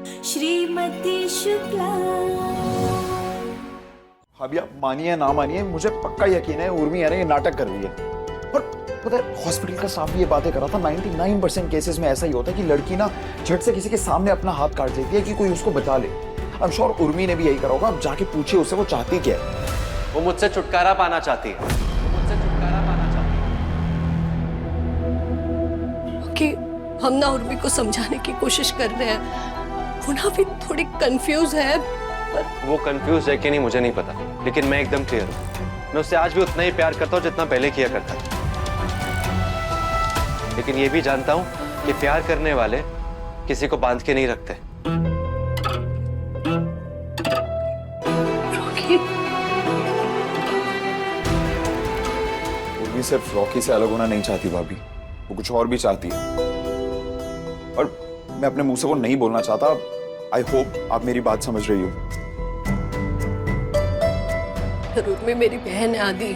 श्रीमती शुक्ला। भाभी आप मानिए ना मानिए, मुझे पक्का यकीन है उर्मी है ना ये नाटक कर रही है। और पता है हॉस्पिटल का स्टाफ भी ये बातें कर रहा था, 99% केसेस में ऐसा ही होता है कि लड़की ना झट से किसी के सामने अपना हाथ काट देती है कि कोई उसको बचा ले। आई एम श्योर उर्मी ने भी यही करा होगा। आप जाके पूछिए उससे वो चाहती क्या है। वो मुझसे छुटकारा पाना चाहती है, वो मुझसे छुटकारा पाना चाहती है। कि हम ना उर्मी को समझाने की कोशिश कर रहे हैं, वो ना भी थोड़ी कंफ्यूज है। वो कंफ्यूज है कि नहीं मुझे नहीं पता, लेकिन मैं एकदम क्लियर हूँ। मैं उससे आज भी उतना ही प्यार करता हूँ जितना पहले किया करता था। लेकिन ये भी जानता हूँ कि प्यार करने वाले किसी को बांध के नहीं रखते। उर्मी सिर्फ रॉकी से अलग होना नहीं चाहती भाभी, वो कुछ और भी चाहती है। और मैं अपने मुंह से वो नहीं बोलना चाहता। आई होप आप मेरी बात समझ रही हो। उर्मी मेरी बहन है आदि,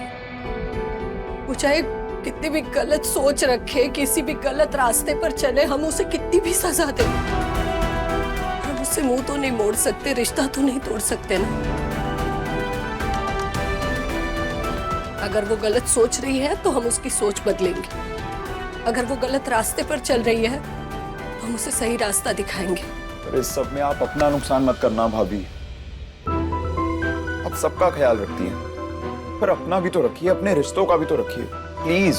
वो चाहे कितनी भी गलत सोच रखे, किसी भी गलत रास्ते पर चले, हम उसे कितनी भी सजा दें, हम उससे मुंह तो नहीं मोड़ सकते, रिश्ता तो नहीं तोड़ सकते ना। अगर वो गलत सोच रही है तो हम उसकी सोच बदलेंगे, अगर वो गलत रास्ते पर चल रही है तो हम उसे सही रास्ता दिखाएंगे। पर इस सब में आप अपना नुकसान मत करना भाभी। आप सबका ख्याल रखती हैं, पर अपना भी तो रखिए, अपने रिश्तों का भी तो रखिए प्लीज।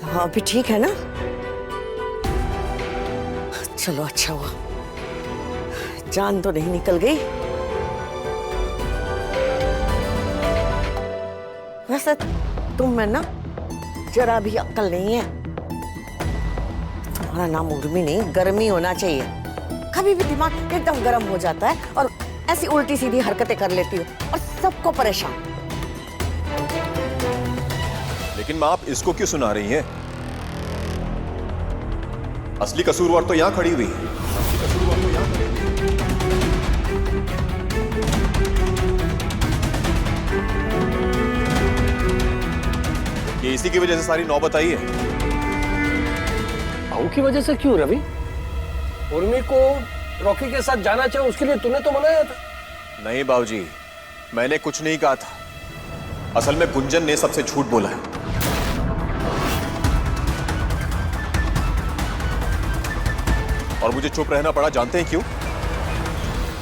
हाँ अभी ठीक है ना? चलो अच्छा हुआ, जान तो नहीं निकल गई। वैसे तुम में ना जरा भी अक्ल नहीं है। तुम्हारा नाम उर्मी नहीं गर्मी होना चाहिए। कभी भी दिमाग एकदम गर्म हो जाता है और ऐसी उल्टी सीधी हरकतें कर लेती हो और सबको परेशान। लेकिन माँ आप इसको क्यों सुना रही हैं? असली कसूरवार तो यहां खड़ी हुई है। असली कसूरवार तो यहां खड़ी हुई है। ये इसी की वजह से सारी नौबत आई है। बहू की वजह से क्यों रवि? उर्मी को रॉकी के साथ जाना चाहिए, उसके लिए तूने तो मनाया था। नहीं बाबूजी, मैंने कुछ नहीं कहा था। असल में गुंजन ने सबसे झूठ बोला है। और मुझे चुप रहना पड़ा, जानते हैं क्यों?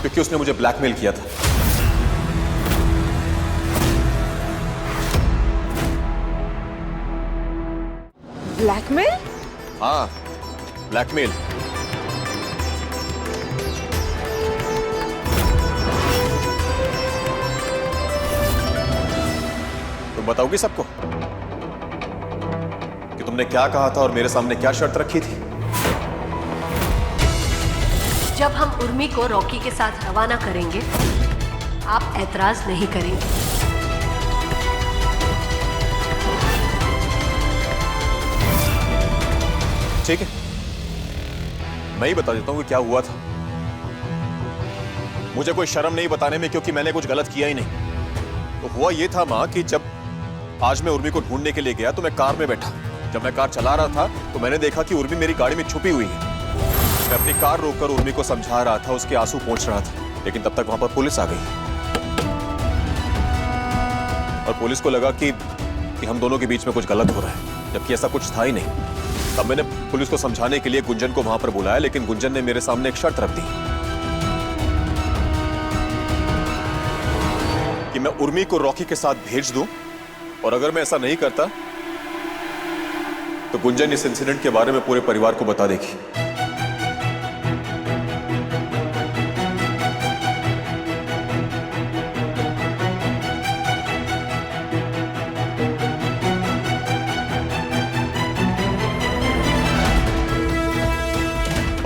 क्योंकि उसने मुझे ब्लैकमेल किया था। ब्लैकमेल? हाँ, ब्लैकमेल। तुम बताओगी सबको कि तुमने क्या कहा था और मेरे सामने क्या शर्त रखी थी? जब हम उर्मी को रॉकी के साथ रवाना करेंगे, आप ऐतराज नहीं करेंगे। ठीक है, मैं ही बता देता हूं कि क्या हुआ था। मुझे कोई शर्म नहीं बताने में, क्योंकि मैंने कुछ गलत किया ही नहीं। तो हुआ ये था मां कि जब आज मैं उर्मी को ढूंढने के लिए गया तो मैं कार में बैठा। जब मैं कार चला रहा था तो मैंने देखा कि उर्मी मेरी गाड़ी में छुपी हुई है। मैं अपनी कार रोककर उर्मी को समझा रहा था, उसके आंसू पोंछ रहा था, लेकिन तब तक वहां पर पुलिस आ गई। और पुलिस को लगा कि हम दोनों के बीच में कुछ गलत हो रहा है, जबकि ऐसा कुछ था ही नहीं। तब मैंने पुलिस को समझाने के लिए गुंजन को वहां पर बुलाया, लेकिन गुंजन ने मेरे सामने एक शर्त रख दी कि मैं उर्मी को रॉकी के साथ भेज दूं, और अगर मैं ऐसा नहीं करता तो गुंजन इस इंसिडेंट के बारे में पूरे परिवार को बता देगी।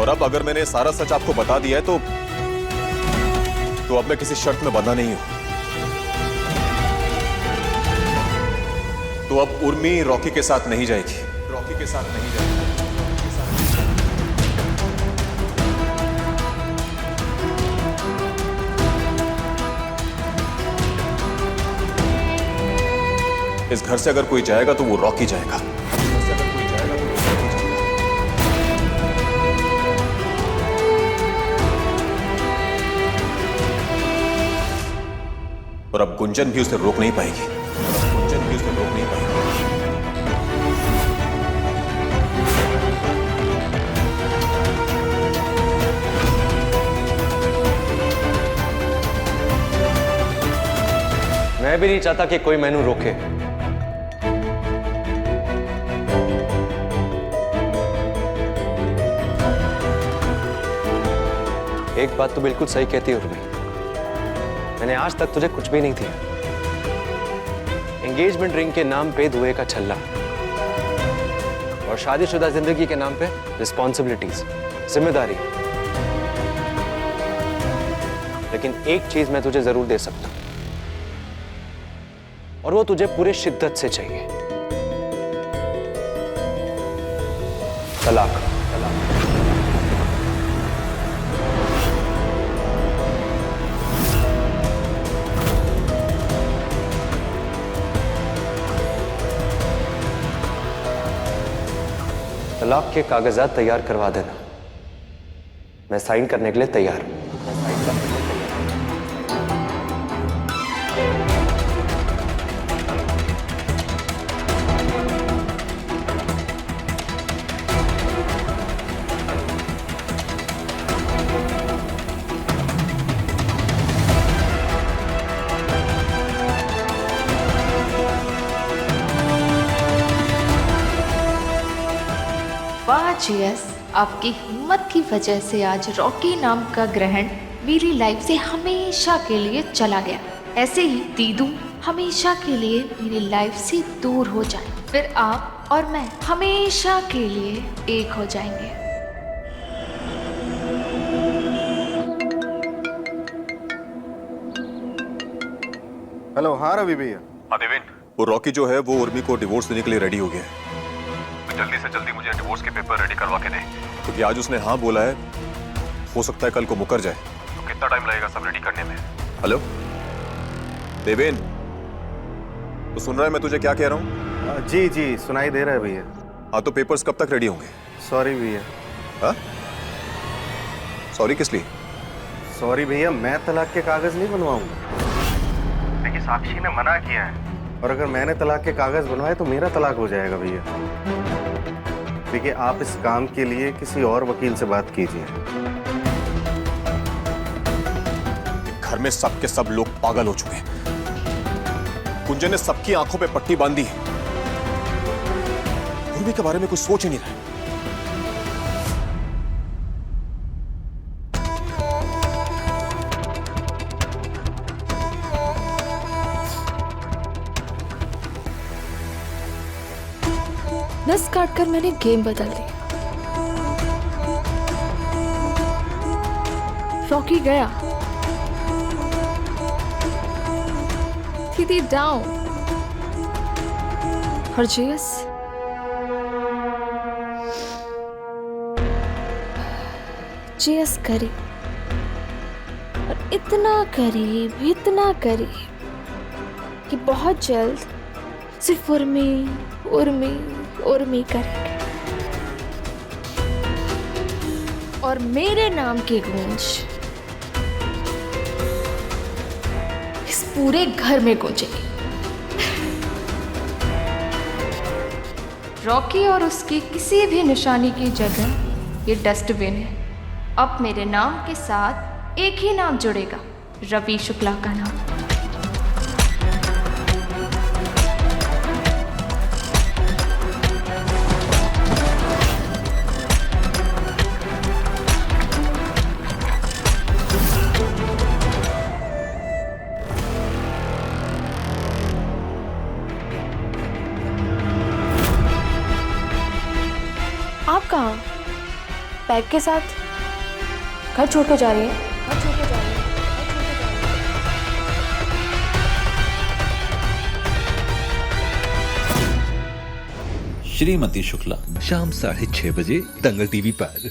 और अब अगर मैंने सारा सच आपको बता दिया है तो अब मैं किसी शर्त में बंधा नहीं हूं। तो अब उर्मी रॉकी के साथ नहीं जाएगी, रॉकी के साथ नहीं जाएगी। इस घर से अगर कोई जाएगा तो वो रॉकी जाएगा। इस घर से अगर कोई जाएगा तो वो रॉकी जाएगा। और अब गुंजन भी उसे रोक नहीं पाएगी। गुंजन भी उसे रोक नहीं पाएगी। मैं भी नहीं चाहता कि कोई मैनू रोके। एक बात तो बिल्कुल सही कहती है उर्मी, मैंने आज तक तुझे कुछ भी नहीं दिया। एंगेजमेंट रिंग के नाम पे धुएं का छल्ला और शादीशुदा जिंदगी के नाम पे रिस्पॉन्सिबिलिटीज, जिम्मेदारी। लेकिन एक चीज मैं तुझे जरूर दे सकता हूं और वो तुझे पूरे शिद्दत से चाहिए, तलाक। तलाक के कागजात तैयार करवा देना, मैं साइन करने के लिए तैयार हूं। वाह जीएस, आपकी हिम्मत की वजह से आज रॉकी नाम का ग्रहण मेरी लाइफ से हमेशा के लिए चला गया। ऐसे ही दीदू हमेशा के लिए मेरी लाइफ से दूर हो जाए, फिर आप और मैं हमेशा के लिए एक हो जाएंगे। हेलो, हाँ रवि भैया। हाँ देवेन, वो रॉकी जो है वो उर्मी को डिवोर्स देने के लिए रेडी हो गया है। तो जल्दी से जल्दी मुझे डिवोर्स के पेपर रेडी करवा के दे, क्योंकि आज उसने हाँ बोला है, हो सकता है कल को मुकर जाए। तो कितना टाइम लगेगा सब रेडी करने में? हेलो देवेन, तो सुन रहा है मैं तुझे क्या कह रहा हूँ? जी जी सुनाई दे रहा है भैया। हाँ, तो पेपर्स कब तक रेडी होंगे? सॉरी भैया। हाँ, सॉरी किस लिए? सॉरी भैया, मैं तलाक के कागज नहीं बनवाऊंगा। देखिए साक्षी ने मना किया है, और अगर मैंने तलाक के कागज बनवाए तो मेरा तलाक हो जाएगा भैया। देखिए, आप इस काम के लिए किसी और वकील से बात कीजिए। घर में सब के सब लोग पागल हो चुके हैं। कुंजन ने सबकी आंखों पे पट्टी बांधी है। उर्मी के बारे में कुछ सोच ही नहीं रहा। नस काटकर मैंने गेम बदल दिया। रॉकी गया, दीदी डाउन, और जीएस करीब, और इतना करीब कि बहुत जल्द सिर्फ उर्मी करेंगे, और मेरे नाम की गूंज इस पूरे घर में गूंजेगी। रॉकी और उसकी किसी भी निशानी की जगह ये डस्टबिन है। अब मेरे नाम के साथ एक ही नाम जुड़ेगा, रवि शुक्ला का नाम। आप कहाँ बैग के साथ घर छोड़ कर जा रही हैं? श्रीमती शुक्ला शाम 6:30 बजे दंगल टीवी पर।